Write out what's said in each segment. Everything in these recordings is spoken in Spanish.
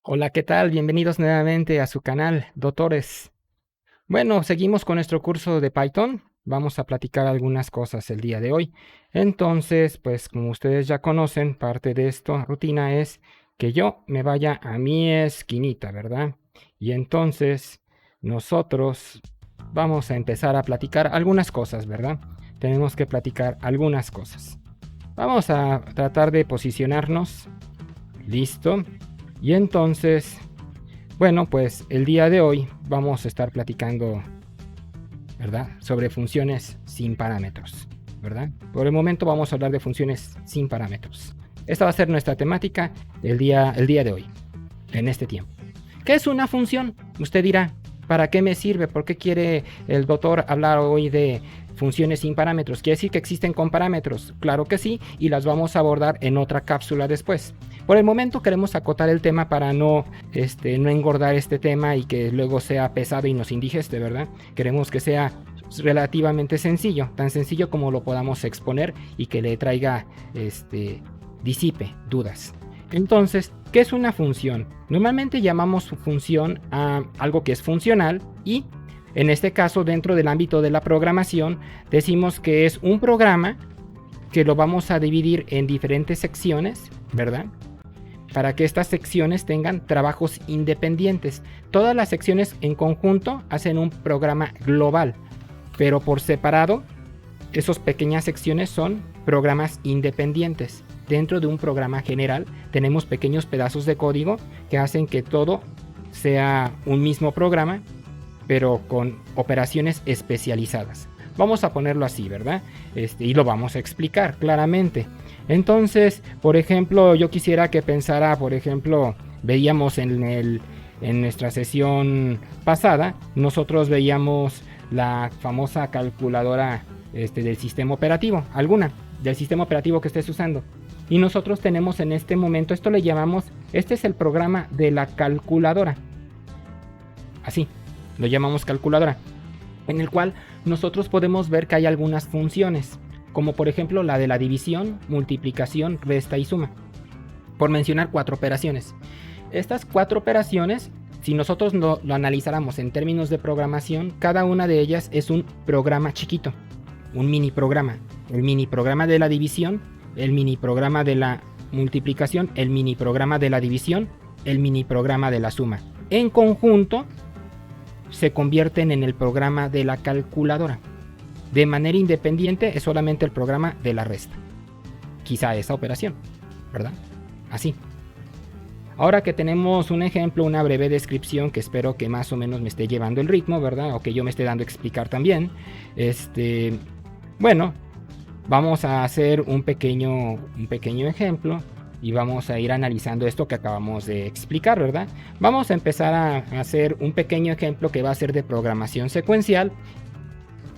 Hola, ¿qué tal? Bienvenidos nuevamente a su canal, doctores. Bueno, seguimos con nuestro curso de Python. Vamos a platicar algunas cosas el día de hoy. Entonces, pues como ustedes ya conocen, parte de esta rutina es que yo me vaya a mi esquinita, ¿verdad? Y entonces nosotros vamos a empezar a platicar algunas cosas, ¿verdad? Tenemos que platicar algunas cosas. Vamos a tratar de posicionarnos. Listo. Y entonces, bueno, pues el día de hoy vamos a estar platicando, ¿verdad? Sobre funciones sin parámetros, ¿verdad? Por el momento vamos a hablar de funciones sin parámetros. Esta va a ser nuestra temática el día de hoy, en este tiempo. ¿Qué es una función? Usted dirá, ¿para qué me sirve? ¿Por qué quiere el doctor hablar hoy de funciones sin parámetros? ¿Quiere decir que existen con parámetros? Claro que sí, y las vamos a abordar en otra cápsula después. Por el momento queremos acotar el tema para no engordar este tema y que luego sea pesado y nos indigeste, ¿verdad? Queremos que sea relativamente sencillo, tan sencillo como lo podamos exponer y que le traiga, disipe dudas. Entonces, ¿qué es una función? Normalmente llamamos función a algo que es funcional y en este caso dentro del ámbito de la programación decimos que es un programa que lo vamos a dividir en diferentes secciones, ¿verdad? Para que estas secciones tengan trabajos independientes. Todas las secciones en conjunto hacen un programa global, pero por separado, esas pequeñas secciones son programas independientes. Dentro de un programa general tenemos pequeños pedazos de código que hacen que todo sea un mismo programa, pero con operaciones especializadas. Vamos a ponerlo así, ¿verdad? Y lo vamos a explicar claramente. Entonces, por ejemplo, yo quisiera que pensara, por ejemplo, veíamos en nuestra sesión pasada, nosotros veíamos la famosa calculadora del sistema operativo, alguna del sistema operativo que estés usando. Y nosotros tenemos en este momento, esto le llamamos, este es el programa de la calculadora. Así, lo llamamos calculadora, en el cual nosotros podemos ver que hay algunas funciones, como por ejemplo la de la división, multiplicación, resta y suma, por mencionar 4 operaciones. Estas 4 operaciones, si nosotros lo analizáramos en términos de programación, cada una de ellas es un programa chiquito, un mini programa. El mini programa de la división, el mini programa de la multiplicación, el mini programa de la división, el mini programa de la suma. En conjunto se convierten en el programa de la calculadora. De manera independiente es solamente el programa de la resta. Quizá esa operación, ¿verdad? Así. Ahora que tenemos un ejemplo, una breve descripción que espero que más o menos me esté llevando el ritmo, ¿verdad? O que yo me esté dando a explicar también. Bueno, vamos a hacer un pequeño ejemplo y vamos a ir analizando esto que acabamos de explicar, ¿verdad? Vamos a empezar a hacer un pequeño ejemplo que va a ser de programación secuencial,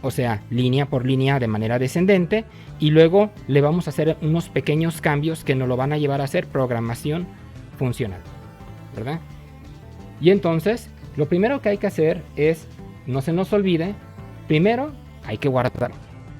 o sea, línea por línea de manera descendente, y luego le vamos a hacer unos pequeños cambios que nos lo van a llevar a hacer programación funcional, ¿verdad? Y entonces, lo primero que hay que hacer es, no se nos olvide, primero hay que guardar,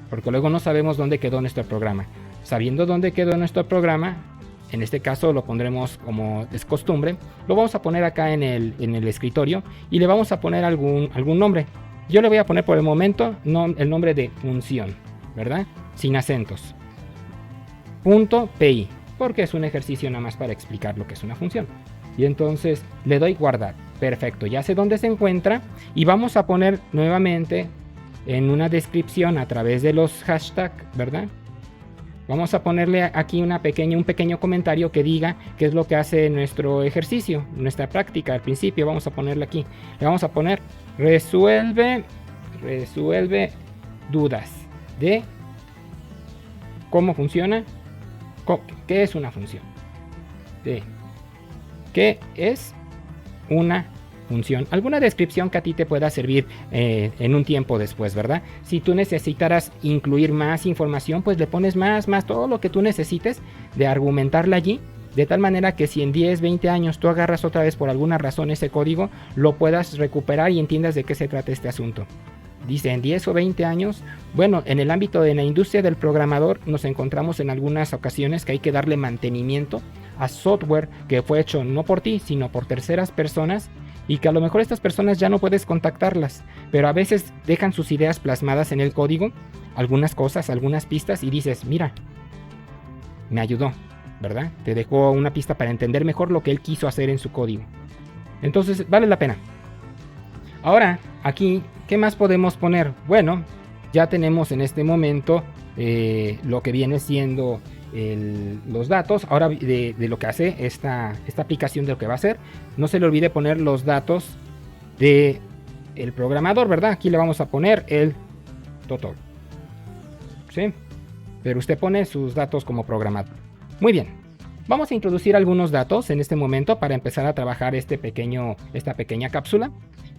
porque luego no sabemos dónde quedó nuestro programa. Sabiendo dónde quedó nuestro programa, en este caso lo pondremos como es costumbre, lo vamos a poner acá en el escritorio y le vamos a poner algún nombre. Yo le voy a poner por el momento el nombre de función, ¿verdad? Sin acentos. .py, porque es un ejercicio nada más para explicar lo que es una función. Y entonces le doy guardar. Perfecto, ya sé dónde se encuentra y vamos a poner nuevamente en una descripción a través de los hashtags, ¿verdad? Vamos a ponerle aquí un pequeño comentario que diga qué es lo que hace nuestro ejercicio, nuestra práctica. Al principio vamos a ponerle aquí. Le vamos a poner resuelve dudas de cómo funciona, qué es una función, de qué es una función. Alguna descripción que a ti te pueda servir en un tiempo después, ¿verdad? Si tú necesitaras incluir más información, pues le pones más, todo lo que tú necesites de argumentarla allí, de tal manera que si en 10, 20 años tú agarras otra vez por alguna razón ese código, lo puedas recuperar y entiendas de qué se trata este asunto. Dice en 10 o 20 años, bueno, en el ámbito de la industria del programador nos encontramos en algunas ocasiones que hay que darle mantenimiento a software que fue hecho no por ti, sino por terceras personas, y que a lo mejor estas personas ya no puedes contactarlas, pero a veces dejan sus ideas plasmadas en el código, algunas cosas, algunas pistas, y dices, mira, me ayudó, ¿verdad? Te dejó una pista para entender mejor lo que él quiso hacer en su código. Entonces, vale la pena. Ahora, aquí, ¿qué más podemos poner? Bueno, ya tenemos en este momento lo que viene siendo los datos. Ahora de lo que hace esta aplicación, de lo que va a hacer. No se le olvide poner los datos del programador, ¿verdad? Aquí le vamos a poner el tutor, ¿sí? Pero usted pone sus datos como programador. Muy bien. Vamos a introducir algunos datos en este momento para empezar a trabajar esta pequeña cápsula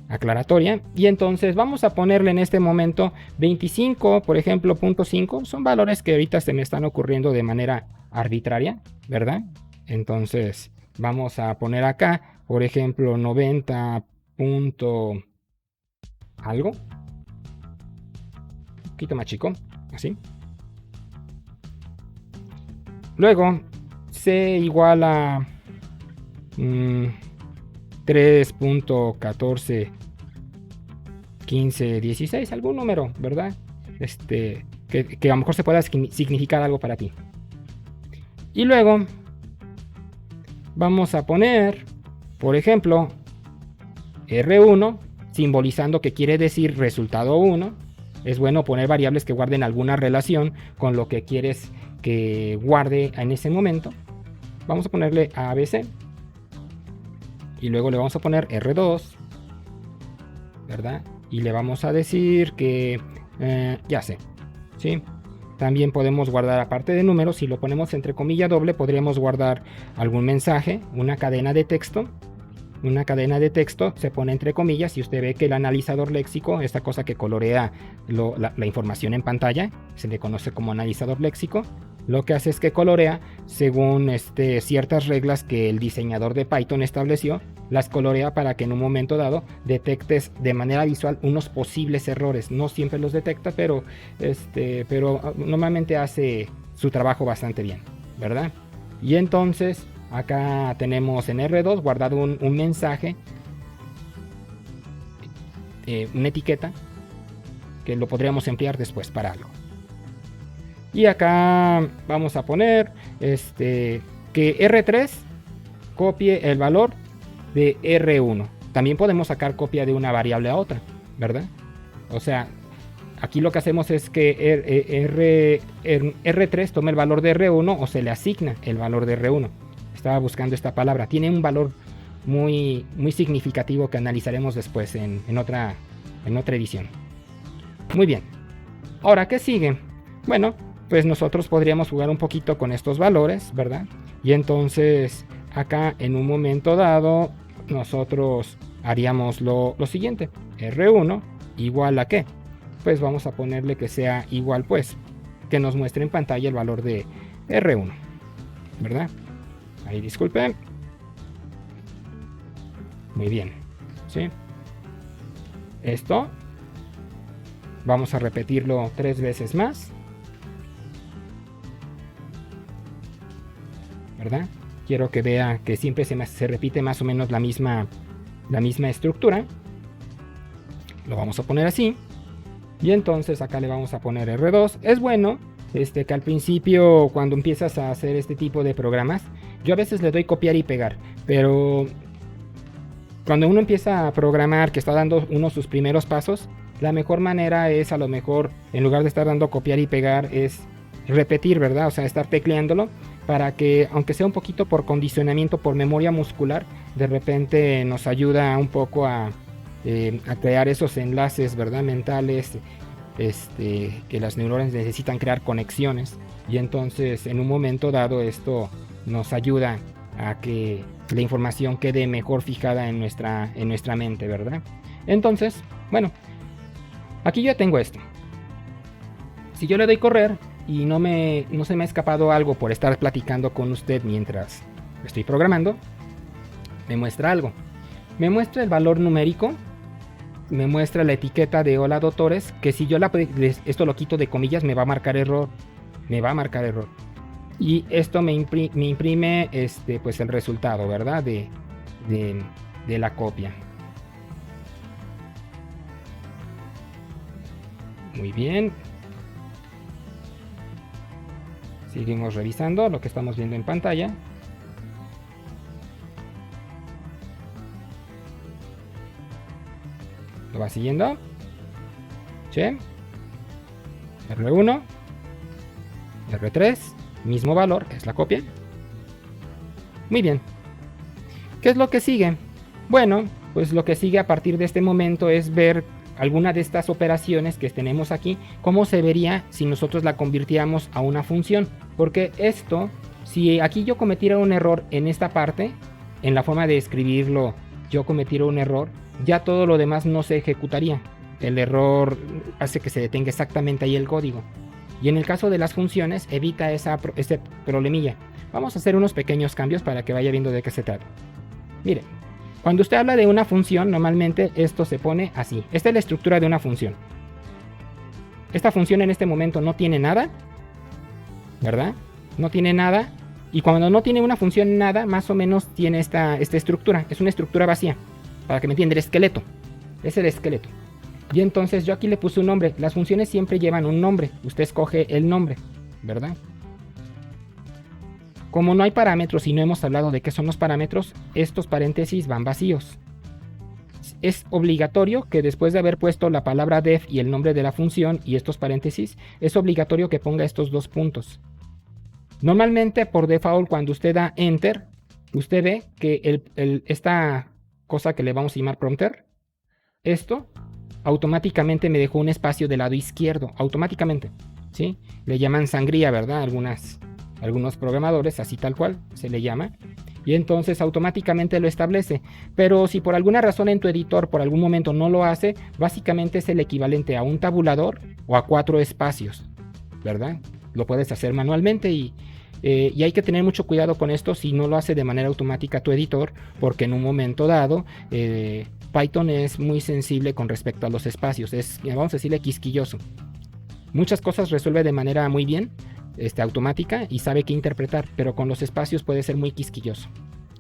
aclaratoria, y entonces vamos a ponerle en este momento 25, por ejemplo, 0.5, son valores que ahorita se me están ocurriendo de manera arbitraria, ¿verdad? Entonces vamos a poner acá, por ejemplo, 90 punto algo, un poquito más chico, así. Luego C igual a 3.14 15, 16, algún número, ¿verdad? Que a lo mejor se pueda significar algo para ti. Y luego vamos a poner, por ejemplo, R1, simbolizando que quiere decir resultado 1. Es bueno poner variables que guarden alguna relación con lo que quieres que guarde en ese momento. Vamos a ponerle ABC. Y luego le vamos a poner R2, ¿verdad? Y le vamos a decir que ya sé, ¿sí? También podemos guardar, aparte de números, si lo ponemos entre comilla doble, podríamos guardar algún mensaje, una cadena de texto. Una cadena de texto se pone entre comillas, y usted ve que el analizador léxico, esta cosa que colorea la información en pantalla, se le conoce como analizador léxico. Lo que hace es que colorea según ciertas reglas que el diseñador de Python estableció, las colorea para que en un momento dado detectes de manera visual unos posibles errores. No siempre los detecta, pero normalmente hace su trabajo bastante bien, ¿verdad? Y entonces acá tenemos en R2 guardado un mensaje, una etiqueta que lo podríamos emplear después para algo. Y acá vamos a poner que R3 copie el valor de R1. También podemos sacar copia de una variable a otra, ¿verdad? O sea, aquí lo que hacemos es que R3 toma el valor de R1 o se le asigna el valor de R1. Estaba buscando esta palabra. Tiene un valor muy, muy significativo que analizaremos después en otra edición. Muy bien. Ahora, ¿qué sigue? Bueno, pues nosotros podríamos jugar un poquito con estos valores, ¿verdad? Y entonces acá en un momento dado nosotros haríamos lo siguiente. R1 igual a ¿qué? Pues vamos a ponerle que sea igual, pues, que nos muestre en pantalla el valor de R1, ¿verdad? Ahí disculpen. Muy bien, ¿sí? Esto vamos a repetirlo 3 veces más, ¿verdad? Quiero que vea que siempre se repite más o menos la misma estructura. Lo vamos a poner así. Y entonces acá le vamos a poner R2. Es bueno que al principio, cuando empiezas a hacer este tipo de programas, yo a veces le doy copiar y pegar, pero cuando uno empieza a programar, que está dando sus primeros pasos, la mejor manera es, a lo mejor, en lugar de estar dando copiar y pegar, es repetir, ¿verdad? O sea, estar tecleándolo para que, aunque sea un poquito por condicionamiento, por memoria muscular, de repente nos ayuda un poco a crear esos enlaces, ¿verdad? Mentales, que las neuronas necesitan crear conexiones, y entonces en un momento dado esto nos ayuda a que la información quede mejor fijada en nuestra mente, ¿verdad? Entonces, bueno, aquí ya tengo esto. Si yo le doy correr y no se me ha escapado algo por estar platicando con usted mientras estoy programando, me muestra algo. Me muestra el valor numérico, me muestra la etiqueta de hola doctores, que si yo esto lo quito de comillas me va a marcar error. Y esto me imprime pues el resultado, ¿verdad? De la copia. Muy bien. Seguimos revisando lo que estamos viendo en pantalla. ¿Lo va siguiendo? ¿Sí? R1, R3, mismo valor, es la copia. Muy bien. ¿Qué es lo que sigue? Bueno, pues lo que sigue a partir de este momento es ver alguna de estas operaciones que tenemos aquí, cómo se vería si nosotros la convirtiéramos a una función. Porque esto, si aquí yo cometiera un error en esta parte, en la forma de escribirlo, yo cometiera un error, ya todo lo demás no se ejecutaría. El error hace que se detenga exactamente ahí el código. Y en el caso de las funciones, evita ese problemilla. Vamos a hacer unos pequeños cambios para que vaya viendo de qué se trata. Miren, cuando usted habla de una función, normalmente esto se pone así. Esta es la estructura de una función. Esta función en este momento no tiene nada, ¿verdad? No tiene nada. Y cuando no tiene una función nada, más o menos tiene esta estructura. Es una estructura vacía. Para que me entiendan, el esqueleto. Es el esqueleto. Y entonces yo aquí le puse un nombre. Las funciones siempre llevan un nombre. Usted escoge el nombre, ¿verdad? Como no hay parámetros y no hemos hablado de qué son los parámetros, estos paréntesis van vacíos. Es obligatorio que después de haber puesto la palabra def y el nombre de la función y estos paréntesis, es obligatorio que ponga estos dos puntos. Normalmente por default cuando usted da enter, usted ve que esta cosa que le vamos a llamar prompter, esto automáticamente me dejó un espacio del lado izquierdo, automáticamente, ¿sí? Le llaman sangría, ¿verdad? Algunos programadores, así tal cual se le llama, y entonces automáticamente lo establece. Pero si por alguna razón en tu editor por algún momento no lo hace, básicamente es el equivalente a un tabulador o a 4 espacios, ¿verdad? Lo puedes hacer manualmente y hay que tener mucho cuidado con esto si no lo hace de manera automática tu editor, porque en un momento dado Python es muy sensible con respecto a los espacios, vamos a decirle quisquilloso. Muchas cosas resuelve de manera muy bien, automática, y sabe qué interpretar, pero con los espacios puede ser muy quisquilloso.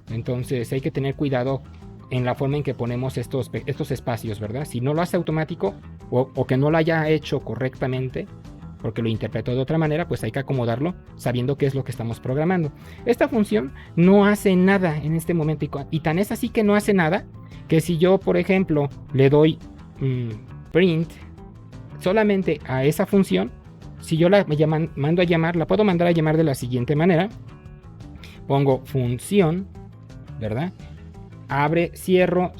Entonces hay que tener cuidado en la forma en que ponemos estos espacios, ¿verdad? Si no lo hace automático o que no lo haya hecho correctamente, porque lo interpretó de otra manera, pues hay que acomodarlo sabiendo qué es lo que estamos programando. Esta función no hace nada en este momento, y tan es así que no hace nada, que si yo, por ejemplo, le doy print solamente a esa función, si yo la mando a llamar, la puedo mandar a llamar de la siguiente manera. Pongo función, ¿verdad? Abre, cierro,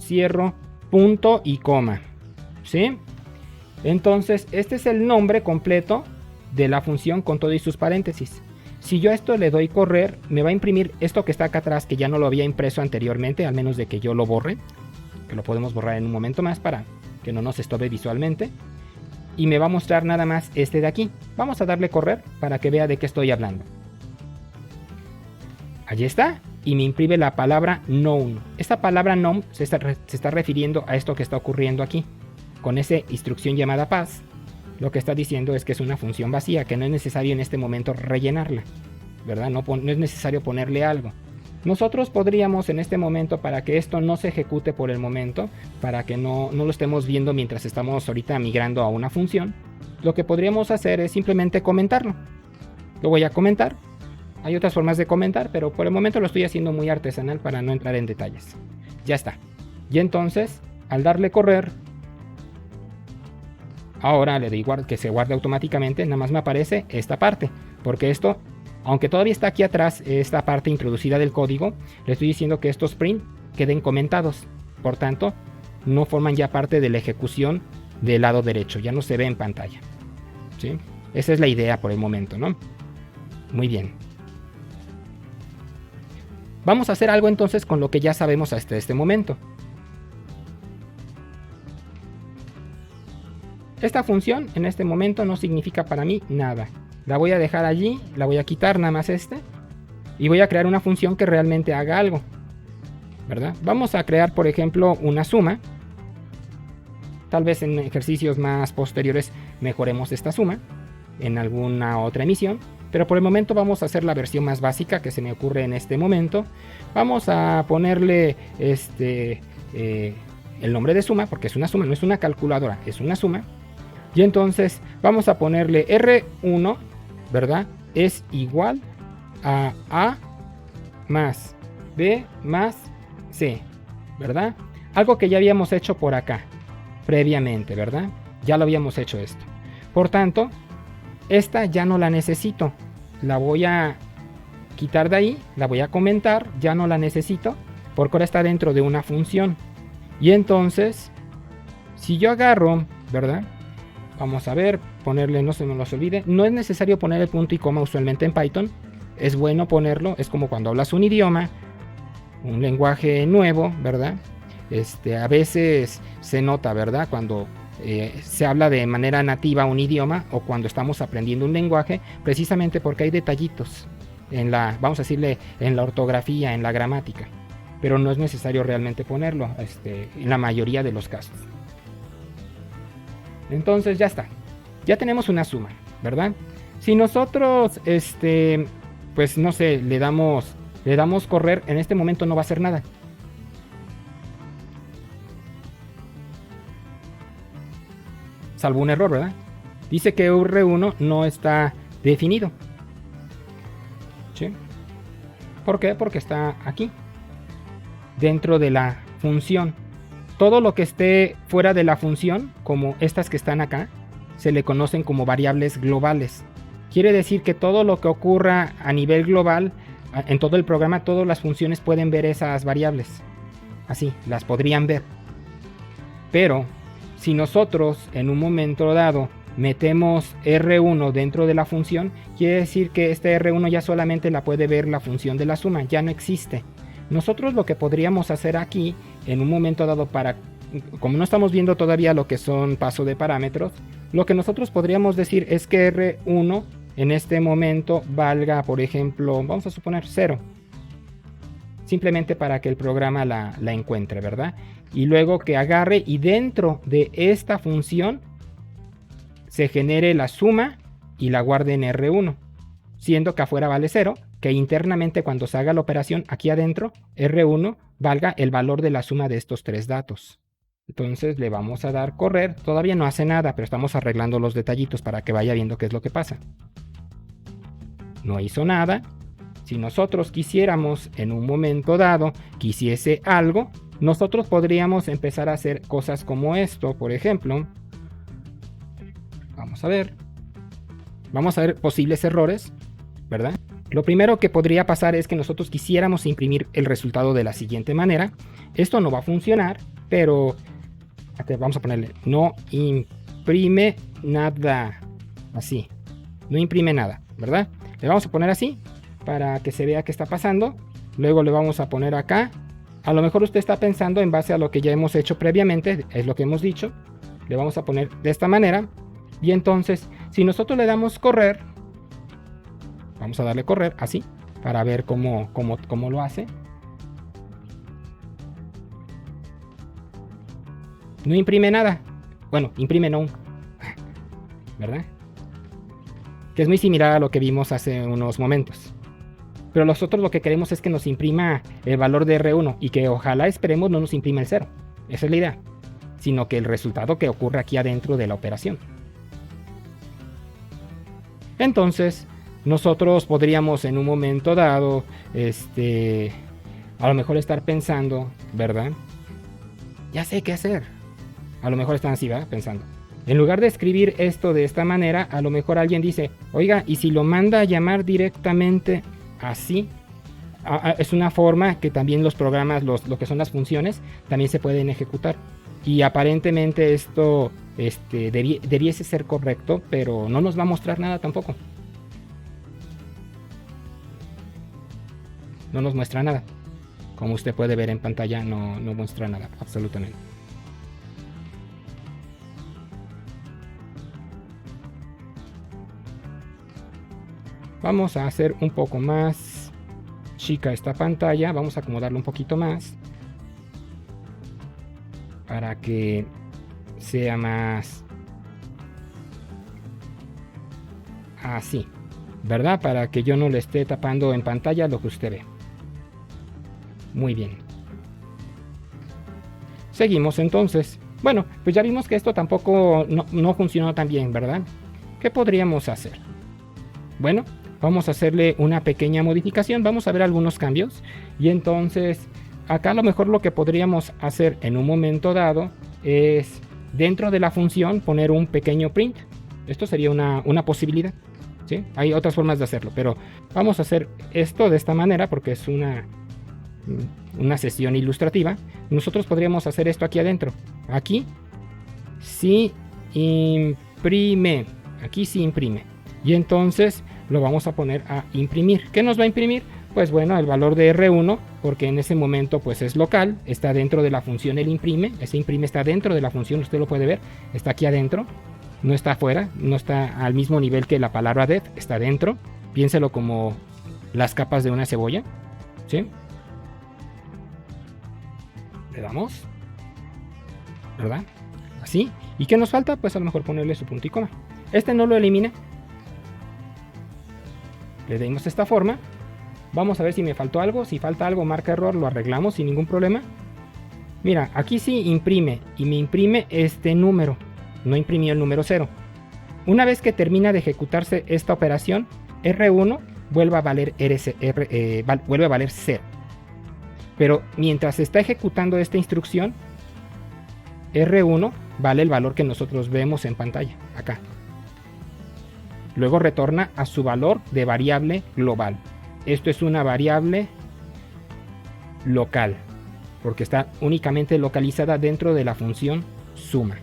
punto y coma, ¿sí? Entonces, este es el nombre completo de la función con todo y sus paréntesis. Si yo a esto le doy correr, me va a imprimir esto que está acá atrás, que ya no lo había impreso anteriormente, al menos de que yo lo borre, que lo podemos borrar en un momento más para que no nos estorbe visualmente. Y me va a mostrar nada más este de aquí. Vamos a darle correr para que vea de qué estoy hablando. Allí está. Y me imprime la palabra known. Esta palabra known se está refiriendo a esto que está ocurriendo aquí. Con esa instrucción llamada pass, lo que está diciendo es que es una función vacía, que no es necesario en este momento rellenarla, ¿verdad? No es necesario ponerle algo. Nosotros podríamos en este momento, para que esto no se ejecute por el momento, para que no lo estemos viendo mientras estamos ahorita migrando a una función, lo que podríamos hacer es simplemente comentarlo. Lo voy a comentar. Hay otras formas de comentar, pero por el momento lo estoy haciendo muy artesanal para no entrar en detalles. Ya está. Y entonces, al darle correr, ahora le doy que se guarde automáticamente, nada más me aparece esta parte, porque esto, aunque todavía está aquí atrás esta parte introducida del código, le estoy diciendo que estos print queden comentados, por tanto no forman ya parte de la ejecución del lado derecho, ya no se ve en pantalla, ¿sí? Esa es la idea por el momento, ¿no? Muy bien. Vamos a hacer algo entonces con lo que ya sabemos hasta este momento. Esta función en este momento no significa para mí nada. La voy a dejar allí, la voy a quitar nada más y voy a crear una función que realmente haga algo, ¿verdad? Vamos a crear, por ejemplo, una suma. Tal vez en ejercicios más posteriores mejoremos esta suma en alguna otra emisión. Pero por el momento vamos a hacer la versión más básica que se me ocurre en este momento. Vamos a ponerle el nombre de suma, porque es una suma, no es una calculadora, es una suma. Y entonces vamos a ponerle R1, ¿verdad? Es igual a A más B más C, ¿verdad? Algo que ya habíamos hecho por acá, previamente, ¿verdad? Ya lo habíamos hecho esto. Por tanto, esta ya no la necesito. La voy a quitar de ahí, la voy a comentar, ya no la necesito, porque ahora está dentro de una función. Y entonces, si yo agarro, ¿verdad? Vamos a ver, ponerle, no se me los olvide, no es necesario poner el punto y coma usualmente en Python, es bueno ponerlo, es como cuando hablas un idioma, un lenguaje nuevo, ¿verdad? A veces se nota, ¿verdad? Cuando se habla de manera nativa un idioma o cuando estamos aprendiendo un lenguaje, precisamente porque hay detallitos en la, vamos a decirle, en la ortografía, en la gramática, pero no es necesario realmente ponerlo, en la mayoría de los casos. Entonces ya está, ya tenemos una suma, ¿verdad? Si nosotros, pues no sé, le damos correr, en este momento no va a hacer nada. Salvo un error, ¿verdad? Dice que R1 no está definido. ¿Sí? ¿Por qué? Porque está aquí, dentro de la función. Todo lo que esté fuera de la función, como estas que están acá, se le conocen como variables globales. Quiere decir que todo lo que ocurra a nivel global, en todo el programa, todas las funciones pueden ver esas variables. Así, las podrían ver. Pero si nosotros en un momento dado metemos R1 dentro de la función, quiere decir que este R1 ya solamente la puede ver la función de la suma, ya no existe. Nosotros lo que podríamos hacer aquí, en un momento dado, como no estamos viendo todavía lo que son paso de parámetros, lo que nosotros podríamos decir es que R1 en este momento valga, por ejemplo, vamos a suponer 0. Simplemente para que el programa la encuentre, ¿verdad? Y luego que agarre y dentro de esta función se genere la suma y la guarde en R1, siendo que afuera vale 0, que internamente cuando se haga la operación aquí adentro, R1 valga el valor de la suma de estos tres datos. Entonces le vamos a dar correr, todavía no hace nada, pero estamos arreglando los detallitos para que vaya viendo qué es lo que pasa. No hizo nada. Si nosotros quisiéramos en un momento dado, quisiese algo, nosotros podríamos empezar a hacer cosas como esto, por ejemplo. Vamos a ver posibles errores, ¿verdad? Lo primero que podría pasar es que nosotros quisiéramos imprimir el resultado de la siguiente manera. Esto no va a funcionar, pero vamos a ponerle no imprime nada, así, no imprime nada, ¿verdad? Le vamos a poner así para que se vea qué está pasando. Luego le vamos a poner acá. A lo mejor usted está pensando en base a lo que ya hemos hecho previamente, es lo que hemos dicho. Le vamos a poner de esta manera. Y entonces, si nosotros le damos correr, vamos a darle correr así, para ver cómo lo hace. No imprime nada. Bueno, imprime no, ¿verdad? Que es muy similar a lo que vimos hace unos momentos. Pero nosotros lo que queremos es que nos imprima el valor de R1 y que ojalá esperemos no nos imprima el 0. Esa es la idea. Sino que el resultado que ocurre aquí adentro de la operación. Entonces, nosotros podríamos en un momento dado, a lo mejor estar pensando, ¿verdad? Ya sé qué hacer. A lo mejor están así, ¿verdad? Pensando. En lugar de escribir esto de esta manera, a lo mejor alguien dice, oiga, ¿y si lo manda a llamar directamente así? Es una forma que también los programas, lo que son las funciones, también se pueden ejecutar. Y aparentemente esto debiese ser correcto, pero no nos va a mostrar nada tampoco. No nos muestra nada. Como usted puede ver en pantalla, no muestra nada, absolutamente. Vamos a hacer un poco más chica esta pantalla. Vamos a acomodarlo un poquito más para que sea más así, ¿verdad? Para que yo no le esté tapando en pantalla lo que usted ve. Muy bien. Seguimos entonces. Bueno, pues ya vimos que esto tampoco no funcionó tan bien, ¿verdad? ¿Qué podríamos hacer? Bueno, vamos a hacerle una pequeña modificación, vamos a ver algunos cambios. Y entonces, acá a lo mejor lo que podríamos hacer en un momento dado es, dentro de la función, poner un pequeño print. Esto sería una posibilidad, ¿sí? Hay otras formas de hacerlo, pero vamos a hacer esto de esta manera porque es una sesión ilustrativa. Nosotros podríamos hacer esto aquí adentro. Aquí sí imprime. Aquí sí imprime. Y entonces lo vamos a poner a imprimir. ¿Qué nos va a imprimir? Pues bueno, el valor de R1, porque en ese momento pues es local, está dentro de la función el imprime. Ese imprime está dentro de la función, usted lo puede ver, está aquí adentro, no está afuera, no está al mismo nivel que la palabra def, está dentro. Piénselo como las capas de una cebolla, ¿sí? Le damos, ¿verdad? Así. ¿Y qué nos falta? Pues a lo mejor ponerle su punto y coma. Este no lo elimina. Le dimos esta forma. Vamos a ver si me faltó algo. Si falta algo, marca error, lo arreglamos sin ningún problema. Mira, aquí sí imprime. Y me imprime este número. No imprimió el número 0. Una vez que termina de ejecutarse esta operación, R1 vuelve a valer, vuelve a valer 0. Pero mientras se está ejecutando esta instrucción, R1 vale el valor que nosotros vemos en pantalla, acá. Luego retorna a su valor de variable global. Esto es una variable local, porque está únicamente localizada dentro de la función suma.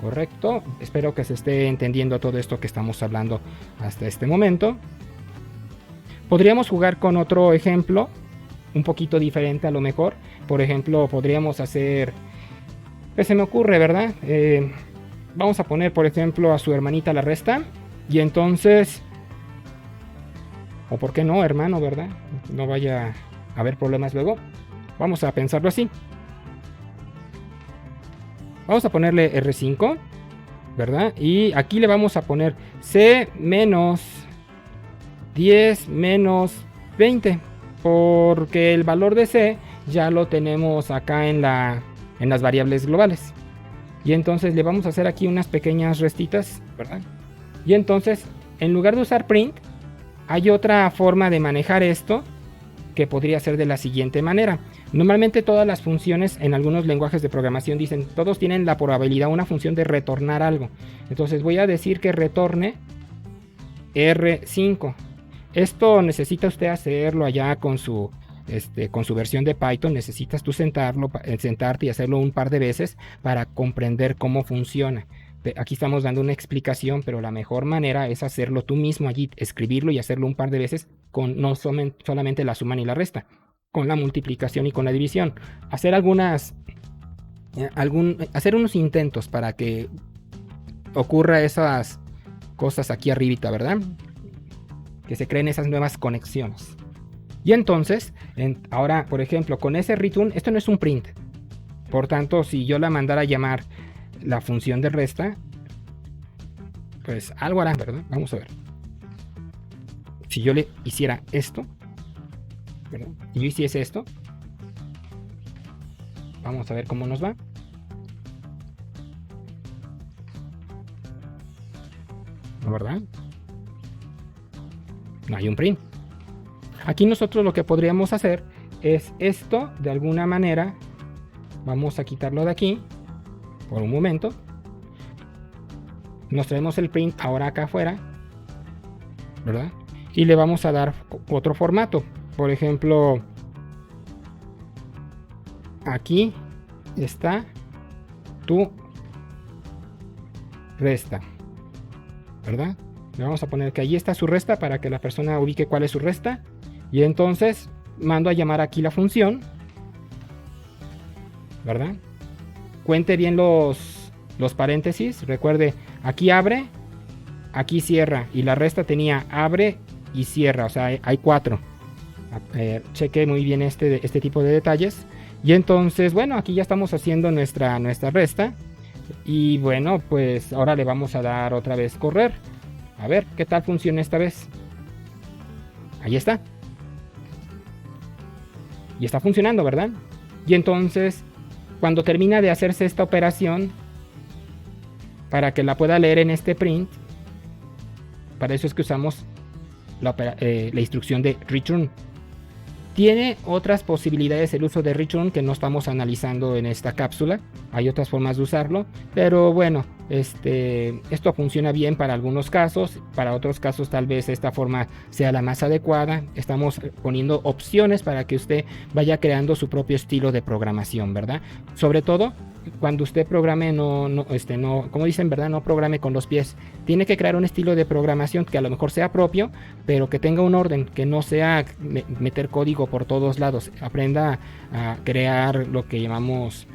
Correcto, espero que se esté entendiendo todo esto que estamos hablando hasta este momento. Podríamos jugar con otro ejemplo, un poquito diferente a lo mejor. Por ejemplo, podríamos hacer, pues se me ocurre, ¿verdad? Vamos a poner, por ejemplo, a su hermanita la resta. Y entonces, o por qué no, hermano, ¿verdad? No vaya a haber problemas luego. Vamos a pensarlo así. Vamos a ponerle R5, ¿verdad? Y aquí le vamos a poner C menos 10 menos 20, porque el valor de C ya lo tenemos acá en las variables globales. Y entonces le vamos a hacer aquí unas pequeñas restitas, ¿verdad? Y entonces, en lugar de usar print, hay otra forma de manejar esto que podría ser de la siguiente manera. Normalmente todas las funciones en algunos lenguajes de programación dicen, todos tienen la probabilidad, una función de retornar algo. Entonces voy a decir que retorne R5. Esto necesita usted hacerlo allá con su versión de Python. Necesitas tú sentarte y hacerlo un par de veces para comprender cómo funciona. Aquí estamos dando una explicación, pero la mejor manera es hacerlo tú mismo allí, escribirlo y hacerlo un par de veces con no solamente la suma ni la resta, con la multiplicación y con la división. Hacer hacer unos intentos para que ocurra esas cosas aquí arribita, ¿verdad? Que se creen esas nuevas conexiones. Y entonces, ahora, por ejemplo, con ese return, esto no es un print. Por tanto, si yo la mandara a llamar la función de resta, pues algo hará, ¿verdad? Vamos a ver. Si yo le hiciera esto, ¿verdad? Y yo hiciese esto, vamos a ver cómo nos va. ¿No, verdad? No hay un print. Aquí nosotros lo que podríamos hacer es esto de alguna manera. Vamos a quitarlo de aquí por un momento. Nos traemos el print ahora acá afuera, ¿verdad? Y le vamos a dar otro formato. Por ejemplo, aquí está tu resta, ¿verdad? Le vamos a poner que ahí está su resta para que la persona ubique cuál es su resta. Y entonces mando a llamar aquí la función, ¿verdad? Cuente bien los paréntesis. Recuerde, aquí abre, aquí cierra. Y la resta tenía abre y cierra. O sea, hay 4. Cheque muy bien este tipo de detalles. Y entonces, bueno, aquí ya estamos haciendo nuestra resta. Y bueno, pues ahora le vamos a dar otra vez correr. A ver qué tal funciona esta vez. Ahí está. Y está funcionando, ¿verdad? Y entonces, cuando termina de hacerse esta operación, para que la pueda leer en este print, para eso es que usamos la instrucción de return. Tiene otras posibilidades el uso de return que no estamos analizando en esta cápsula. Hay otras formas de usarlo, pero bueno, esto funciona bien para algunos casos. Para otros casos tal vez esta forma sea la más adecuada. Estamos poniendo opciones para que usted vaya creando su propio estilo de programación, ¿verdad? Sobre todo cuando usted programe, no, como dicen, ¿verdad? No programe con los pies. Tiene que crear un estilo de programación que a lo mejor sea propio, pero que tenga un orden, que no sea meter código por todos lados. Aprenda a crear lo que llamamos,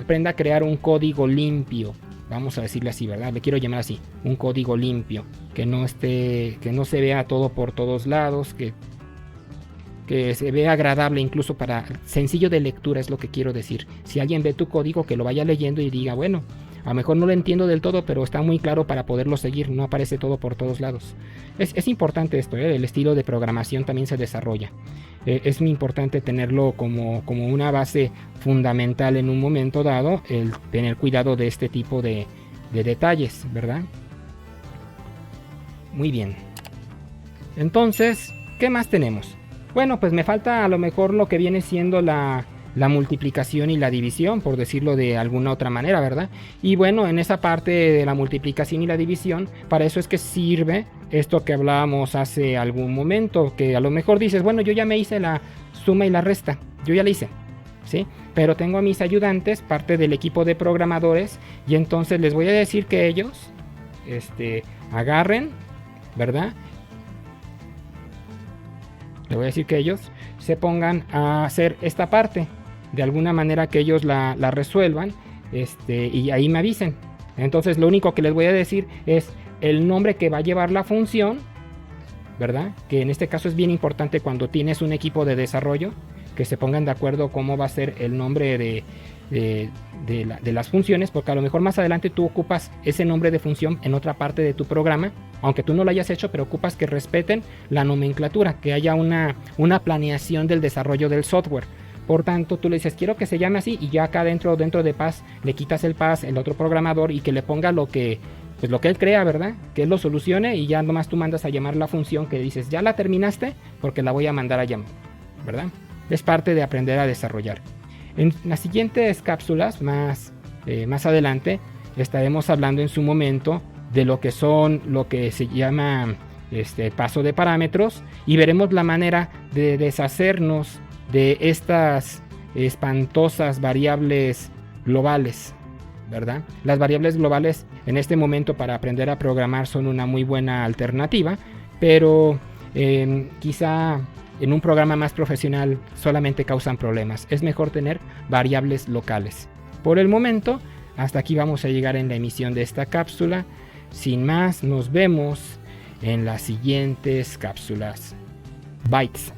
aprenda a crear un código limpio. Vamos a decirle así, ¿verdad? Le quiero llamar así, un código limpio, que no se vea todo por todos lados, que se vea agradable, incluso para sencillo de lectura, es lo que quiero decir. Si alguien ve tu código, que lo vaya leyendo y diga, bueno, a lo mejor no lo entiendo del todo, pero está muy claro para poderlo seguir, no aparece todo por todos lados. Es importante esto, el estilo de programación también se desarrolla. Es muy importante tenerlo como una base fundamental en un momento dado, el tener cuidado de este tipo de detalles, ¿verdad? Muy bien. Entonces, ¿qué más tenemos? Bueno, pues me falta a lo mejor lo que viene siendo la multiplicación y la división, por decirlo de alguna otra manera, ¿verdad? Y bueno, en esa parte de la multiplicación y la división, para eso es que sirve esto que hablábamos hace algún momento, que a lo mejor dices, bueno, yo ya me hice la suma y la resta, yo ya la hice, ¿sí? Pero tengo a mis ayudantes, parte del equipo de programadores, y entonces les voy a decir que ellos, agarren, ¿verdad? Le voy a decir que ellos se pongan a hacer esta parte, de alguna manera que ellos la resuelvan, y ahí me avisen. Entonces lo único que les voy a decir es el nombre que va a llevar la función, ¿verdad? Que en este caso es bien importante cuando tienes un equipo de desarrollo, que se pongan de acuerdo cómo va a ser el nombre de las funciones, porque a lo mejor más adelante tú ocupas ese nombre de función en otra parte de tu programa, aunque tú no lo hayas hecho, pero ocupas que respeten la nomenclatura, que haya una planeación del desarrollo del software. Por tanto, tú le dices, quiero que se llame así, y ya acá dentro de Paz le quitas el Paz, el otro programador, y que le ponga lo que él crea, ¿verdad? Que él lo solucione, y ya nomás tú mandas a llamar la función que dices, ya la terminaste, porque la voy a mandar a llamar, ¿verdad? Es parte de aprender a desarrollar. En las siguientes cápsulas, más adelante, estaremos hablando en su momento de lo que se llama paso de parámetros, y veremos la manera de deshacernos de estas espantosas variables globales, ¿verdad? Las variables globales en este momento para aprender a programar son una muy buena alternativa, pero quizá en un programa más profesional solamente causan problemas. Es mejor tener variables locales. Por el momento, hasta aquí vamos a llegar en la emisión de esta cápsula. Sin más, nos vemos en las siguientes cápsulas. Bytes.